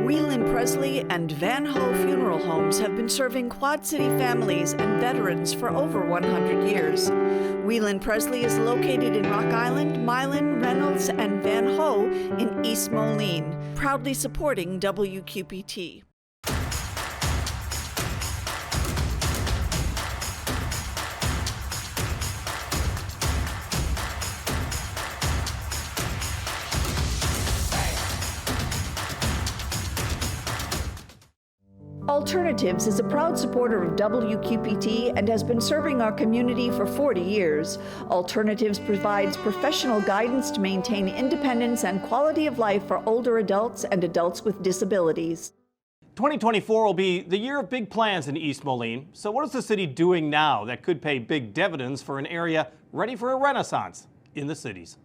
Whelan Presley and Van Ho Funeral Homes have been serving Quad City families and veterans for over 100 years. Whelan Presley is located in Rock Island, Milan, Reynolds, and Van Ho in East Moline, proudly supporting WQPT. Alternatives is a proud supporter of WQPT and has been serving our community for 40 years. Alternatives provides professional guidance to maintain independence and quality of life for older adults and adults with disabilities. 2024 will be the year of big plans in East Moline. So what is the city doing now that could pay big dividends for an area ready for a renaissance in the cities?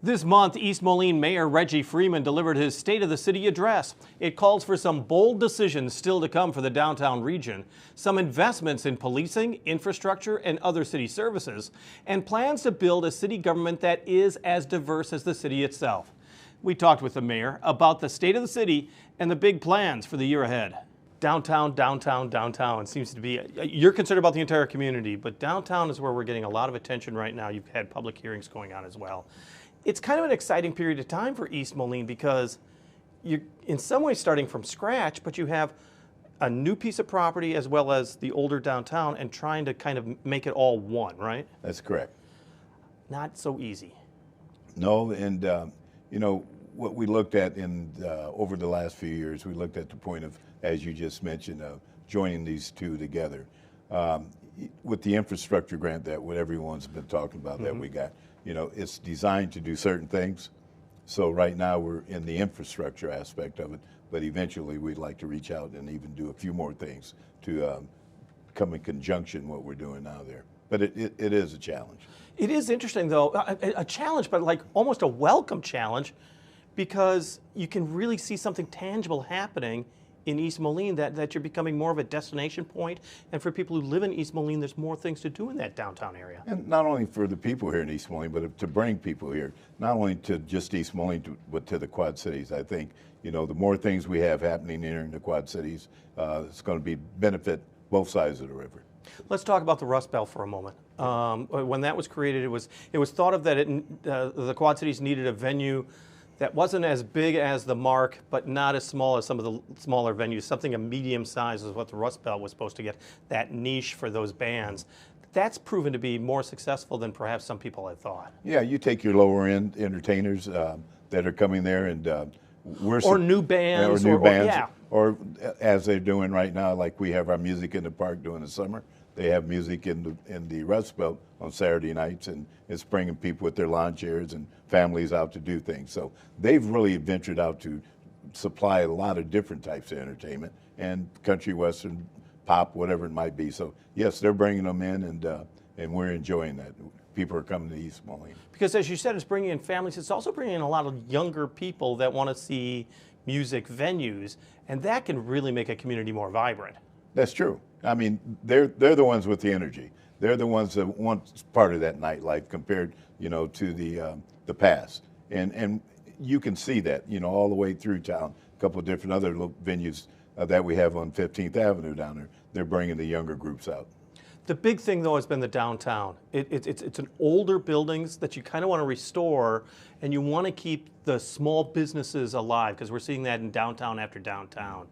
This month, East Moline Mayor Reggie Freeman delivered his State of the City address. It calls for some bold decisions still to come for the downtown region, some investments in policing, infrastructure, and other city services, and plans to build a city government that is as diverse as the city itself. We talked with the mayor about the state of the city and the big plans for the year ahead. Downtown, downtown, downtown seems to be, you're concerned about the entire community, but downtown is where we're getting a lot of attention right now. You've had public hearings going on as well. It's kind of an exciting period of time for East Moline because you're in some ways starting from scratch, but you have a new piece of property as well as the older downtown and trying to kind of make it all one, right? That's correct. Not so easy. No, and you know, what we looked at in over the last few years, we looked at the point of, as you just mentioned, joining these two together. With the infrastructure grant that what everyone's been talking about that we got, you know, it's designed to do certain things. So right now we're in the infrastructure aspect of it, but eventually we'd like to reach out and even do a few more things to come in conjunction what we're doing now there. But it is a challenge. It is interesting though, a challenge, but like almost a welcome challenge because you can really see something tangible happening in East Moline, that you're becoming more of a destination point. And for people who live in East Moline, there's more things to do in that downtown area. And not only for the people here in East Moline, but to bring people here, not only to just East Moline, but to the Quad Cities. I think, you know, the more things we have happening here in the Quad Cities, it's going to benefit both sides of the river. Let's talk about the Rust Belt for a moment. When that was created, it was thought of that the Quad Cities needed a venue that wasn't as big as the Mark, but not as small as some of the smaller venues. Something a medium size is what the Rust Belt was supposed to get, that niche for those bands. That's proven to be more successful than perhaps some people had thought. Yeah, you take your lower end entertainers that are coming there and or new bands. Or as they're doing right now, like we have our Music in the Park during the summer. They have music in the Rust Belt on Saturday nights, and it's bringing people with their lawn chairs and families out to do things. So they've really ventured out to supply a lot of different types of entertainment, and country, western, pop, whatever it might be. So yes, they're bringing them in, and we're enjoying that. People are coming to East Moline. Because as you said, it's bringing in families. It's also bringing in a lot of younger people that want to see music venues, and that can really make a community more vibrant. That's true. I mean, they're the ones with the energy. They're the ones that want part of that nightlife compared, you know, to the past. And you can see that, you know, all the way through town. A couple of different other little venues that we have on 15th Avenue down there. They're bringing the younger groups out. The big thing, though, has been the downtown. It's an older buildings that you kind of want to restore, and you want to keep the small businesses alive, because we're seeing that in downtown after downtown.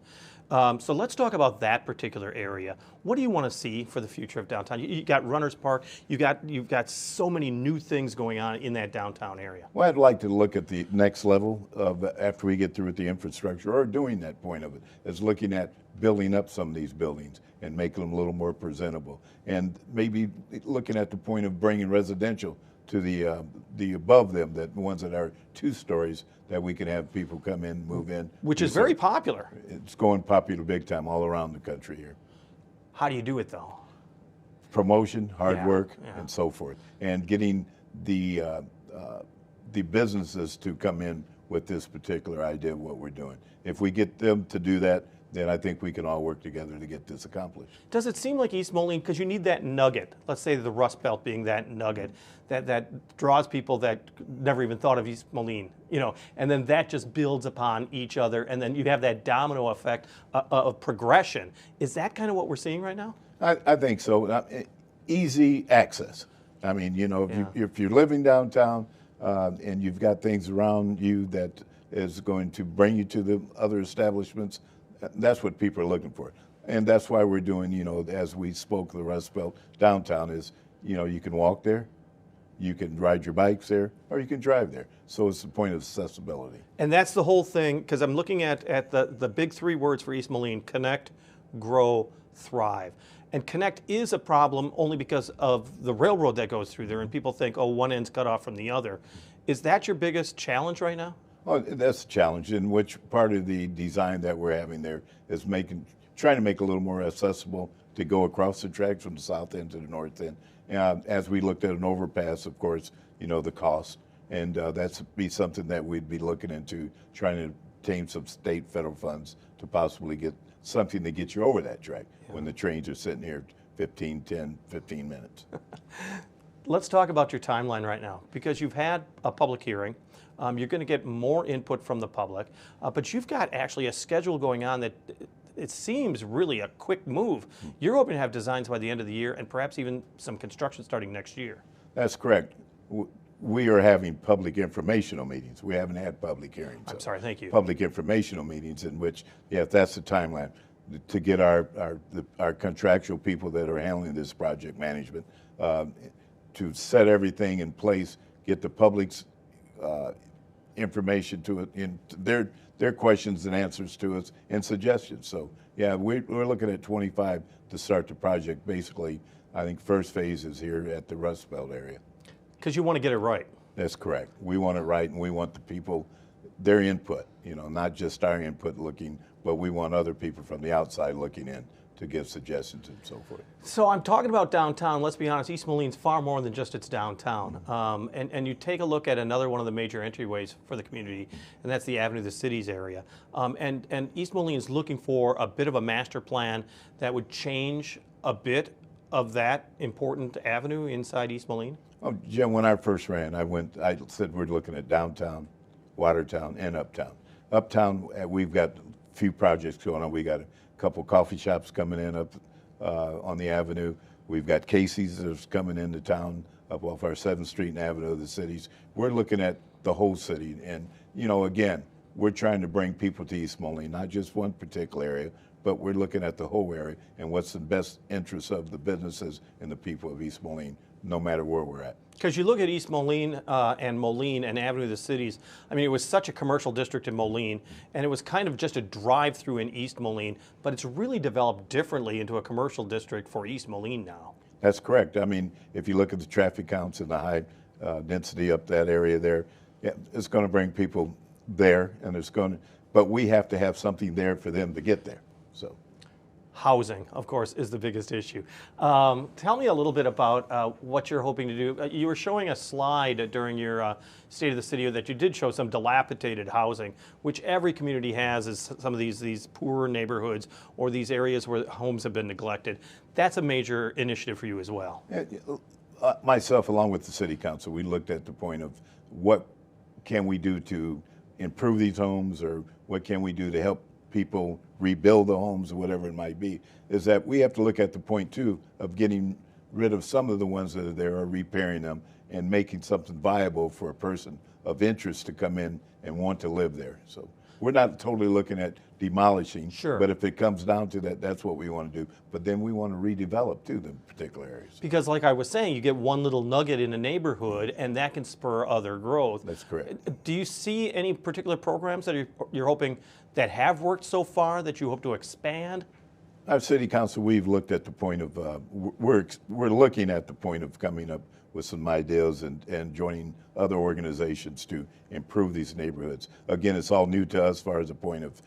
So let's talk about that particular area. What do you want to see for the future of downtown? You got Runners Park. You've got so many new things going on in that downtown area. Well, I'd like to look at the next level of after we get through with the infrastructure, or doing that point of it, is looking at building up some of these buildings and making them a little more presentable, and maybe looking at the point of bringing residential to the above them, that ones that are 2 stories, that we can have people come in, move in. Which is very popular. It's going popular big time all around the country here. How do you do it though? Promotion, hard work, and so forth, and getting the businesses to come in with this particular idea of what we're doing. If we get them to do that, then I think we can all work together to get this accomplished. Does it seem like East Moline, because you need that nugget, let's say the Rust Belt being that nugget, that draws people that never even thought of East Moline, and then that just builds upon each other, and then you have that domino effect of progression. Is that kind of what we're seeing right now? I think so. Easy access. I mean, if you're living downtown and you've got things around you that is going to bring you to the other establishments, that's what people are looking for. And that's why we're doing, as we spoke, the Rust Belt downtown is, you can walk there, you can ride your bikes there, or you can drive there. So it's the point of accessibility. And that's the whole thing, because I'm looking at the big three words for East Moline: connect, grow, thrive. And connect is a problem only because of the railroad that goes through there, and people think, oh, one end's cut off from the other. Is that your biggest challenge right now? Oh, that's a challenge, in which part of the design that we're having there is trying to make it a little more accessible to go across the tracks from the south end to the north end. As we looked at an overpass, of course, the cost, and that's be something that we'd be looking into, trying to obtain some state, federal funds to possibly get something to get you over that track when the trains are sitting here 10, 15 minutes. Let's talk about your timeline right now, because you've had a public hearing. You're going to get more input from the public, but you've got actually a schedule going on that it seems really a quick move. You're hoping to have designs by the end of the year and perhaps even some construction starting next year. That's correct. We are having public informational meetings. We haven't had public hearings. I'm sorry, thank you. Public informational meetings in which, that's the timeline, to get our contractual people that are handling this project management to set everything in place, get the public's information to it, in their questions and answers to us, and suggestions. So we're looking at 25 to start the project. Basically, I think first phase is here at the Rust Belt area. Because you want to get it right. That's correct. We want it right, and we want the people, their input, not just our input looking, but we want other people from the outside looking in to give suggestions and so forth. So I'm talking about downtown. Let's be honest, East Moline's far more than just its downtown. And you take a look at another one of the major entryways for the community, and that's the Avenue of the Cities area. And East Moline is looking for a bit of a master plan that would change a bit of that important avenue inside East Moline. Oh, Jim, when I first ran, I said we're looking at downtown, Watertown, and uptown. Uptown, we've got a few projects going on. We got a couple coffee shops coming in up on the avenue. We've got Casey's that's coming into town up off our 7th Street and Avenue of the Cities. We're looking at the whole city. And, again, we're trying to bring people to East Moline, not just one particular area, but we're looking at the whole area and what's the best interest of the businesses and the people of East Moline, no matter where we're at. Because you look at East Moline and Avenue of the Cities, I mean, it was such a commercial district in Moline, and it was kind of just a drive-through in East Moline, but it's really developed differently into a commercial district for East Moline now. That's correct. I mean, if you look at the traffic counts and the high density up that area there, it's going to bring people there, and but we have to have something there for them to get there. So. Housing, of course, is the biggest issue. Tell me a little bit about what you're hoping to do. You were showing a slide during your State of the City that you did show some dilapidated housing, which every community has, is some of these poorer neighborhoods or these areas where homes have been neglected. That's a major initiative for you as well. Myself, along with the City Council, we looked at the point of what can we do to improve these homes, or what can we do to help people rebuild the homes, or whatever it might be, is that we have to look at the point too of getting rid of some of the ones that are there, or repairing them and making something viable for a person of interest to come in and want to live there. So we're not totally looking at demolishing, sure, but if it comes down to that, that's what we want to do. But then we want to redevelop too the particular areas. Because like I was saying, you get one little nugget in a neighborhood and that can spur other growth. That's correct. Do you see any particular programs that you're hoping that have worked so far that you hope to expand? Our City Council, we've looked at the point of, we're looking at the point of coming up with some ideas and joining other organizations to improve these neighborhoods. Again, it's all new to us as far as the point of,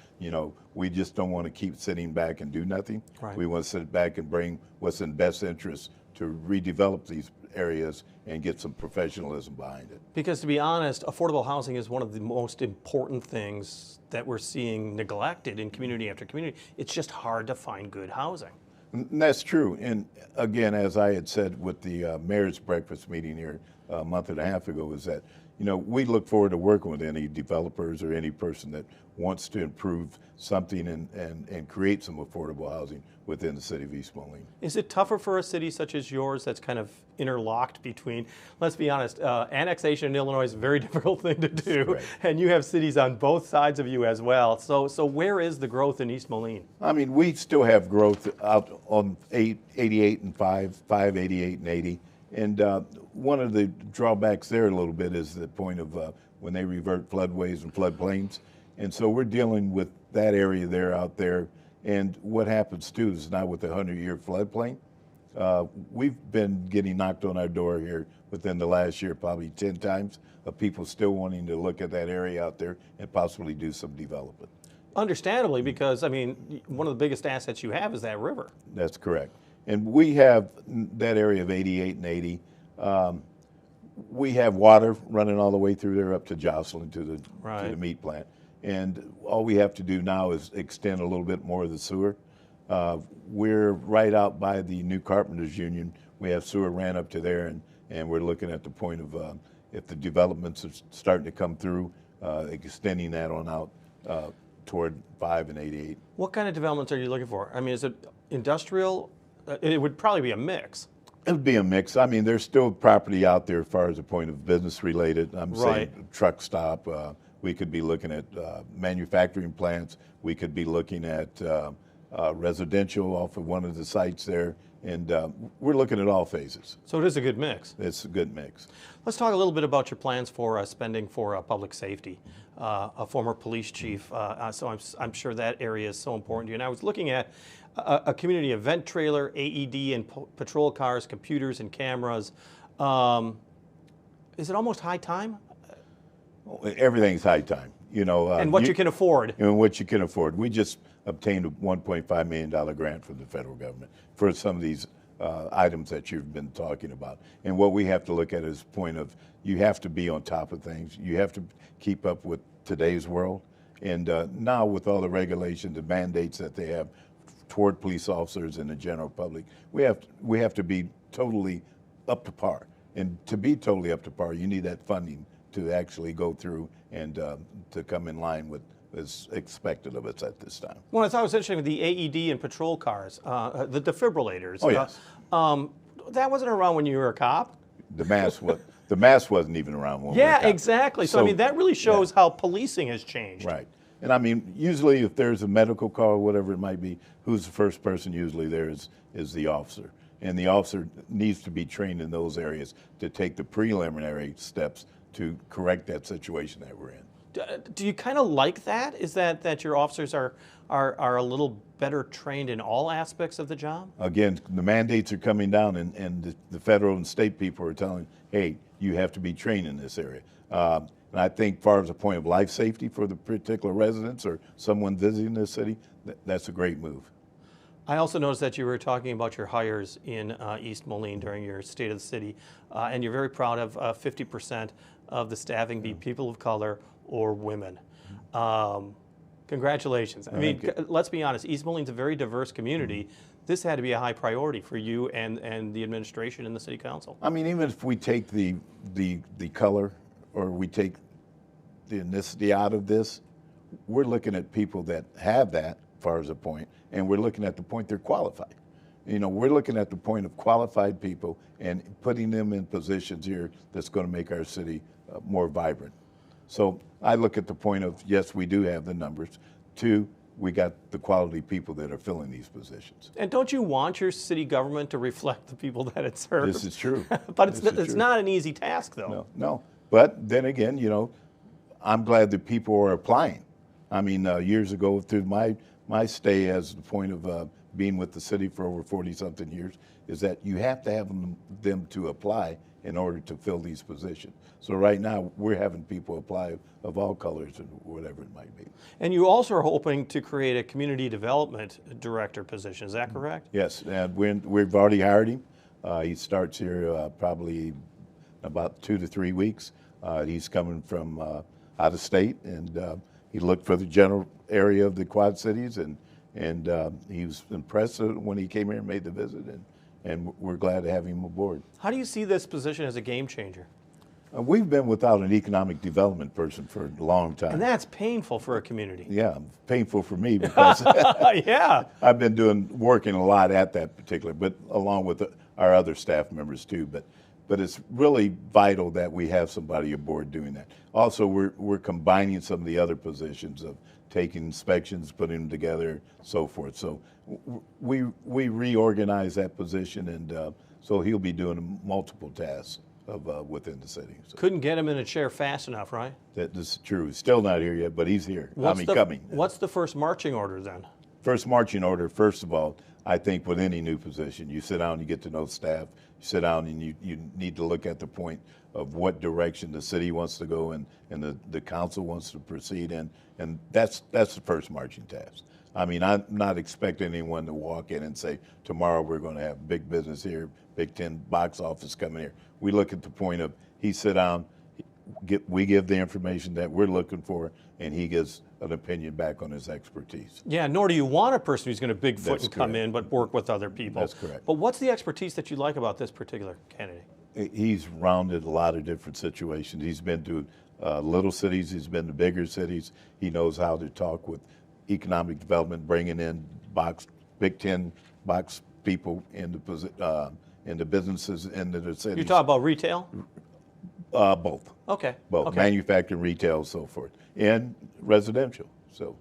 we just don't want to keep sitting back and do nothing. Right. We want to sit back and bring what's in best interest to redevelop these areas and get some professionalism behind it. Because to be honest, affordable housing is one of the most important things that we're seeing neglected in community after community. It's just hard to find good housing. And that's true. And again, as I had said with the mayor's breakfast meeting here a month and a half ago, is that, you know, we look forward to working with any developers or any person that wants to improve something and create some affordable housing within the city of East Moline. Is it tougher for a city such as yours that's kind of interlocked between, let's be honest, annexation in Illinois is a very difficult thing to do, Right. and you have cities on both sides of you as well. So where is the growth in East Moline? I mean, we still have growth out on 88 and 5, 88 and 80. And one of the drawbacks there a little bit is the point of when they revert floodways and floodplains. And so we're dealing with that area there out there. And what happens too is now with the 100-year floodplain, we've been getting knocked on our door here within the last year probably 10 times of people still wanting to look at that area out there and possibly do some development. Understandably, because, I mean, one of the biggest assets you have is that river. That's correct. And we have that area of 88 and 80. We have water running all the way through there up to Jocelyn to the meat plant. And all we have to do now is extend a little bit more of the sewer. We're right out by the new Carpenters Union. We have sewer ran up to there, and we're looking at the point of if the developments are starting to come through, extending that on out toward 5 and 88. What kind of developments are you looking for? I mean, is it industrial? It would probably be a mix. It would be a mix. I mean, there's still property out there as far as the point of business related. I'm saying truck stop. We could be looking at manufacturing plants. We could be looking at residential off of one of the sites there. And we're looking at all phases. So it is a good mix. It's a good mix. Let's talk a little bit about your plans for spending for public safety. A former police chief, so I'm sure that area is so important to you. And I was looking at a community event trailer, AED and patrol cars, computers and cameras. Is it almost high time? Everything's high time, you know. And what you can afford. And what you can afford. We just obtained a $1.5 million grant from the federal government for some of these items that you've been talking about. And what we have to look at is the point of you have to be on top of things. You have to keep up with today's world. And now with all the regulations and mandates that they have toward police officers and the general public, we have to be totally up to par. And to be totally up to par, you need that funding to actually go through and to come in line with is expected of us at this time. Well, I thought it was interesting with the AED and patrol cars, the defibrillators. Oh, yes. That wasn't around when you were a cop? The mask wasn't even around when we were a cop. Exactly. So I mean, that really shows how policing has changed. Right. And I mean, usually if there's a medical call or whatever it might be, who's the first person usually there is the officer. And the officer needs to be trained in those areas to take the preliminary steps to correct that situation that we're in. Do you kind of like that? Is that your officers are a little better trained in all aspects of the job? Again, the mandates are coming down, and the federal and state people are telling, hey, you have to be trained in this area. And I think, far as a point of life safety for the particular residents or someone visiting this city, that's a great move. I also noticed that you were talking about your hires in East Moline during your State of the City, and you're very proud of 50% of the staffing be people of color or women. Congratulations. I mean, let's be honest, East Moline's a very diverse community. This had to be a high priority for you and the administration and the City Council. I mean, even if we take the color or we take the ethnicity out of this, we're looking at people that have that, as far as a point, and we're looking at the point they're qualified. You know, we're looking at the point of qualified people and putting them in positions here that's going to make our city more vibrant. So I look at the point of, yes, we do have the numbers. 2, we got the quality people that are filling these positions. And don't you want your city government to reflect the people that it serves? This is true. But it's not an easy task, though. No. But then again, you know, I'm glad that people are applying. I mean, years ago, through my stay as the point of being with the city for over 40-something years, is that you have to have them to apply in order to fill these positions. So right now, we're having people apply of all colors and whatever it might be. And you also are hoping to create a community development director position. Is that correct? Yes, and we've already hired him. He starts here probably about 2 to 3 weeks. He's coming from out of state, and he looked for the general area of the Quad Cities, and he was impressed when he came here and made the visit, and we're glad to have him aboard. How do you see this position as a game changer? We've been without an economic development person for a long time. And that's painful for a community. Yeah, painful for me because Yeah. I've been working a lot at that particular, but along with our other staff members too. But it's really vital that we have somebody aboard doing that. Also, we're combining some of the other positions of taking inspections, putting them together, so forth. So we reorganize that position, and so he'll be doing multiple tasks within the city. So Couldn't get him in a chair fast enough, right? this is true. He's still not here yet, but he's here. Coming. What's the first marching order then? First marching order, first of all, I think with any new position, you sit down, you get to know staff, you sit down and you need to look at the point of what direction the city wants to go and the council wants to proceed in, and that's the first marching task. I mean, I'm not expecting anyone to walk in and say, tomorrow we're going to have big business here, Big Ten box office coming here. We look at the point of he sit down, we give the information that we're looking for, and he gives an opinion back on his expertise. Yeah, nor do you want a person who's going to Bigfoot That's and come correct. in, but work with other people. That's correct. But what's the expertise that you like about this particular candidate? He's rounded a lot of different situations. He's been to little cities, he's been to bigger cities. He knows how to talk with economic development, bringing in Big Ten box people into businesses into the cities. You talk about retail? Both. Okay. Both. Okay. Manufacturing, retail, so forth, and residential. So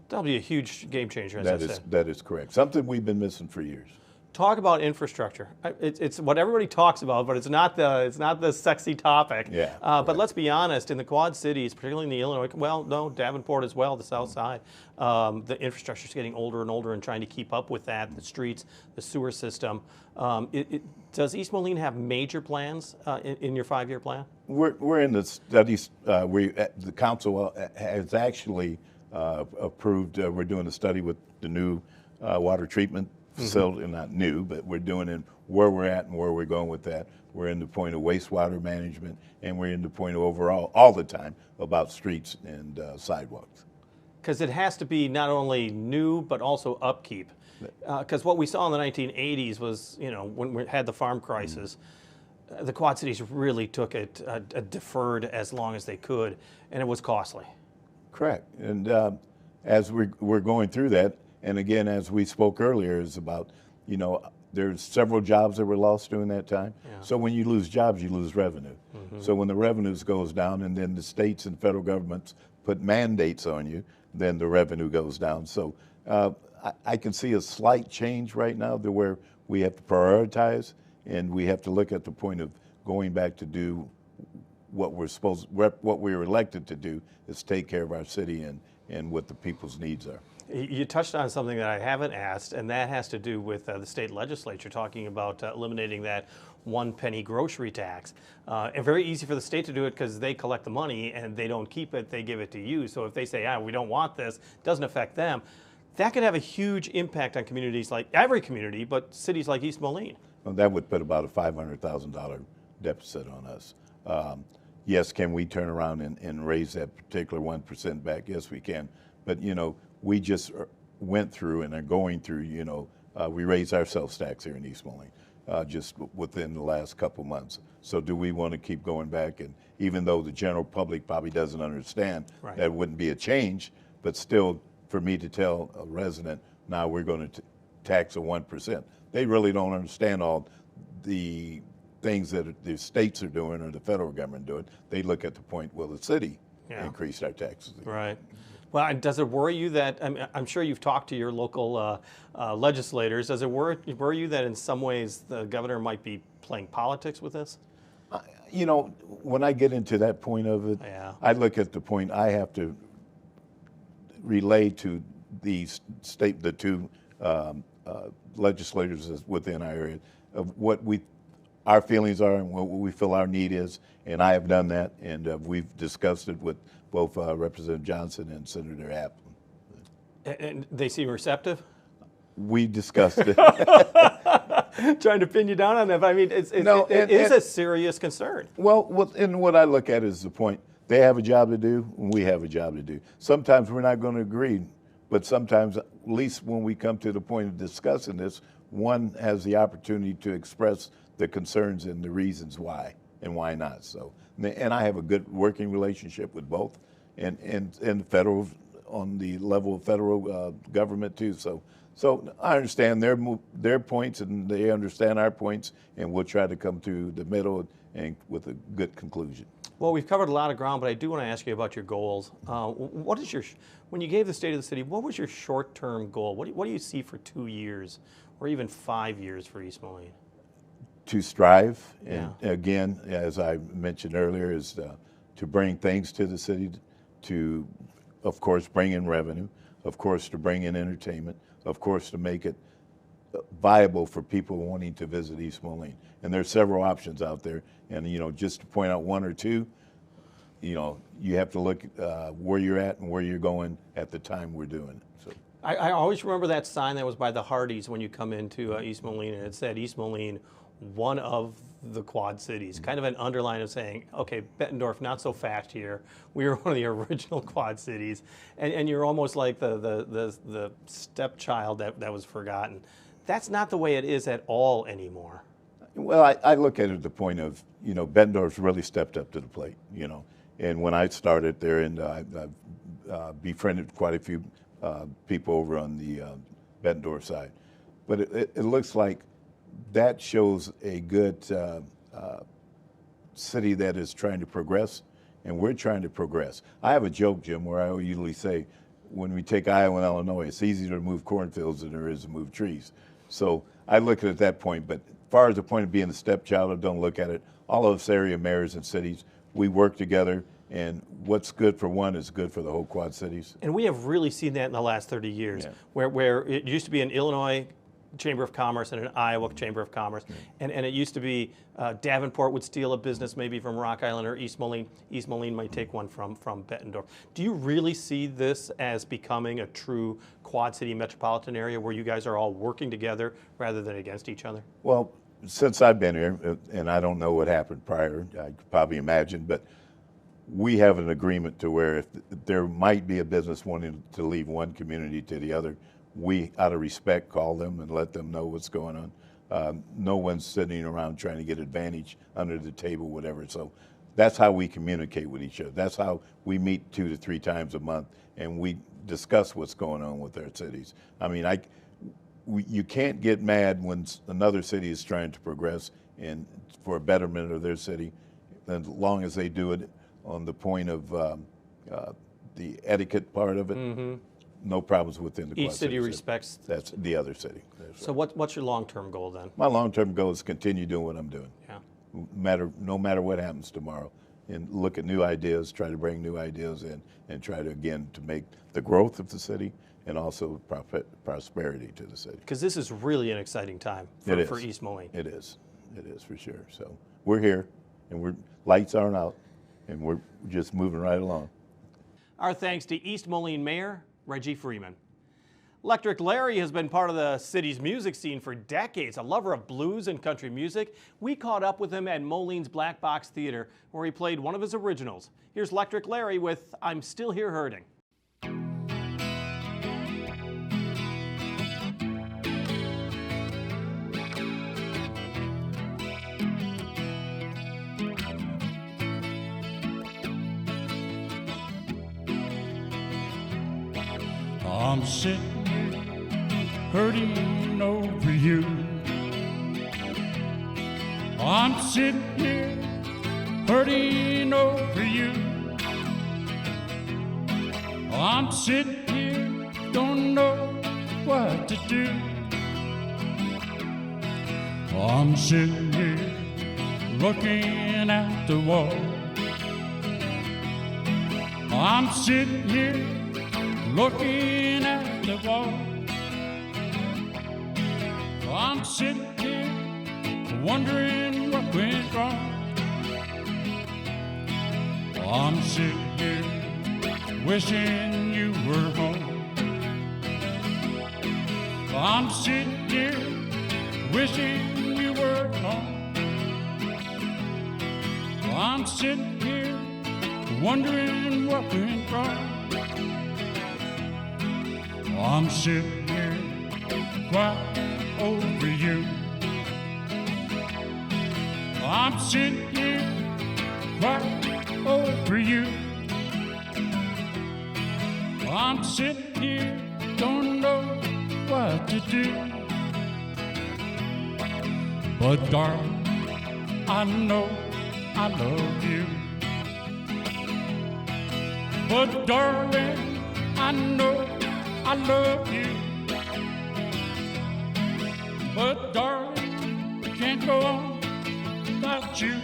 That'll be a huge game changer, as I said. that is correct. Something we've been missing for years. Talk about infrastructure. It's what everybody talks about, but it's not the sexy topic. Yeah, But right. let's be honest. In the Quad Cities, particularly in the Illinois, well, no, Davenport as well, the South Side, the infrastructure is getting older and older, and trying to keep up with that. The streets, the sewer system. Does East Moline have major plans in your 5-year plan? We're in the studies. The council has actually approved. We're doing a study with the new water treatment facility. Not new, but we're doing it where we're at and where we're going with that. We're in the point of wastewater management, and we're in the point of overall all the time about streets and sidewalks. Because it has to be not only new, but also upkeep. Because what we saw in the 1980s was, when we had the farm crisis, the Quad Cities really took it, deferred as long as they could, and it was costly. Correct. And as we're going through that, and again, as we spoke earlier, is about, there's several jobs that were lost during that time. Yeah. So when you lose jobs, you lose revenue. So when the revenues goes down, and then the states and federal governments put mandates on you, then the revenue goes down. So I can see a slight change right now to where we have to prioritize, and we have to look at the point of going back to do what what we were elected to do, is take care of our city and what the people's needs are. You touched on something that I haven't asked, and that has to do with the state legislature talking about eliminating that 1 penny grocery tax. And very easy for the state to do it because they collect the money and they don't keep it, they give it to you. So if they say, we don't want this, it doesn't affect them. That could have a huge impact on communities like every community, but cities like East Moline. Well, that would put about a $500,000 deficit on us. Yes, can we turn around and raise that particular 1% back? Yes, we can. But, we just went through and are going through, we raised our sales tax here in East Moline just within the last couple months. So do we want to keep going back? And even though the general public probably doesn't understand, Right. that wouldn't be a change, but still for me to tell a resident, now we're going to tax a 1%. They really don't understand all the things that the states are doing or the federal government doing. They look at the point, well, the city increased our taxes. Right. Well, and does it worry you that, I'm sure you've talked to your local legislators, does it worry you that in some ways the governor might be playing politics with this? When I get into that point of it, I look at the point I have to relay to the two legislators within our area of what our feelings are and what we feel our need is, and I have done that, and we've discussed it with both Representative Johnson and Senator Appleton. And they seem receptive? We discussed it. trying to pin you down on that. But I mean, No, it is a serious concern. Well, and what I look at is the point. They have a job to do, and we have a job to do. Sometimes we're not going to agree, but sometimes, at least when we come to the point of discussing this, one has the opportunity to express the concerns and the reasons why and why not. So, and I have a good working relationship with both, and federal, on the level of federal government too. So I understand their points, and they understand our points, and we'll try to come to the middle and with a good conclusion. Well, we've covered a lot of ground, but I do want to ask you about your goals. What is when you gave the State of the City, what was your short-term goal? What do you see for 2 years or even 5 years for East Moline? To strive, and again, as I mentioned earlier, is to bring things to the city, to, of course, bring in revenue, of course, to bring in entertainment, of course, to make it viable for people wanting to visit East Moline. And there's several options out there, and just to point out one or two, you have to look where you're at and where you're going at the time we're doing it. So I always remember that sign that was by the Hardys when you come into East Moline, and it said East Moline, one of the Quad Cities, kind of an underline of saying, okay, Bettendorf, not so fast here. We were one of the original Quad Cities, and you're almost like the stepchild that was forgotten. That's not the way it is at all anymore. Well, I look at it at the point of, Bettendorf's really stepped up to the plate, And when I started there, and I've befriended quite a few people over on the Bettendorf side. But it looks like that shows a good city that is trying to progress, and we're trying to progress. I have a joke, Jim, where I usually say, when we take Iowa and Illinois, it's easier to move cornfields than there is to move trees. So I look at it at that point, but as far as the point of being the stepchild, I don't look at it. All of us area mayors and cities, we work together, and what's good for one is good for the whole Quad Cities. And we have really seen that in the last 30 years, where it used to be an Illinois Chamber of Commerce and an Iowa Chamber of Commerce, and it used to be Davenport would steal a business maybe from Rock Island or East Moline. East Moline might take one from Bettendorf. Do you really see this as becoming a true Quad City metropolitan area where you guys are all working together rather than against each other? Well, since I've been here, and I don't know what happened prior, I could probably imagine, but we have an agreement to where if there might be a business wanting to leave one community to the other, we, out of respect, call them and let them know what's going on. No one's sitting around trying to get advantage under the table, whatever. So that's how we communicate with each other. That's how we meet 2 to 3 times a month, and we discuss what's going on with our cities. I mean, you can't get mad when another city is trying to progress and for a betterment of their city, as long as they do it on the point of the etiquette part of it. No problems within the Quad Each city respects. That's the other city. So what's your long-term goal then? My long-term goal is to continue doing what I'm doing. Yeah. No matter what happens tomorrow, and look at new ideas, try to bring new ideas in, and try to, again, to make the growth of the city and also prosperity to the city. Because this is really an exciting time for East Moline. It is for sure. So we're here, and lights aren't out, and we're just moving right along. Our thanks to East Moline Mayor Reggie Freeman. Electric Larry has been part of the city's music scene for decades, a lover of blues and country music. We caught up with him at Moline's Black Box Theater, where he played one of his originals. Here's Electric Larry with I'm Still Here Hurting. I'm sitting here hurting over you. I'm sitting here hurting over you. I'm sitting here, don't know what to do. I'm sitting here looking at the wall. I'm sitting here looking at the wall. I'm sitting here wondering what went wrong. I'm sitting here wishing you were home. I'm sitting here wishing you were home. I'm sitting here wondering what went wrong. I'm sitting here crying over you. I'm sitting here crying over you. I'm sitting here, don't know what to do. But darling, I know I love you. But darling, I know I love you. But darling, can't go on without you.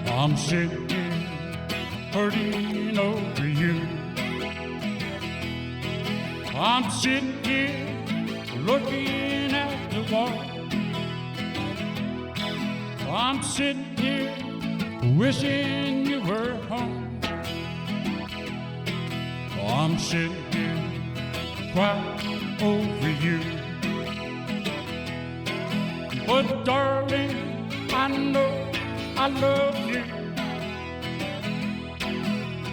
I'm sitting here hurting over you. I'm sitting here looking at the wall. I'm sitting here wishing you were home. I'm sitting here crying over you. But darling, I know I love you.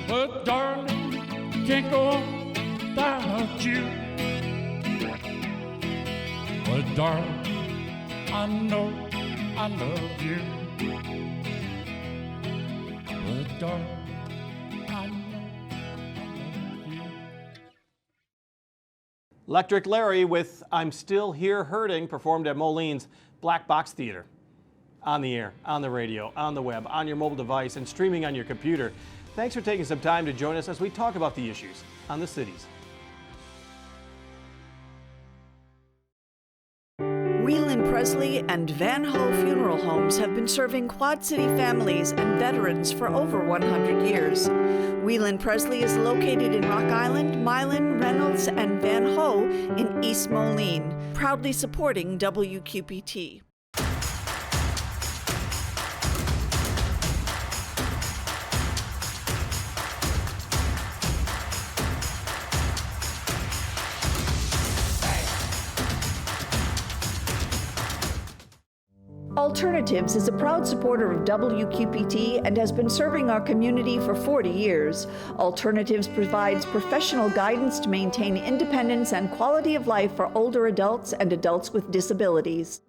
But darling, can't go on without you. But darling, I know I love you. But darling, I know I love you. Electric Larry with I'm Still Here Hurting performed at Molene's Black Box Theater. On the air, on the radio, on the web, on your mobile device, and streaming on your computer. Thanks for taking some time to join us as we talk about the issues on the cities. Whelan Presley and Van Ho Funeral Homes have been serving Quad City families and veterans for over 100 years. Whelan Presley is located in Rock Island, Milan, Reynolds, and Van Ho in East Moline, proudly supporting WQPT. Alternatives is a proud supporter of WQPT and has been serving our community for 40 years. Alternatives provides professional guidance to maintain independence and quality of life for older adults and adults with disabilities.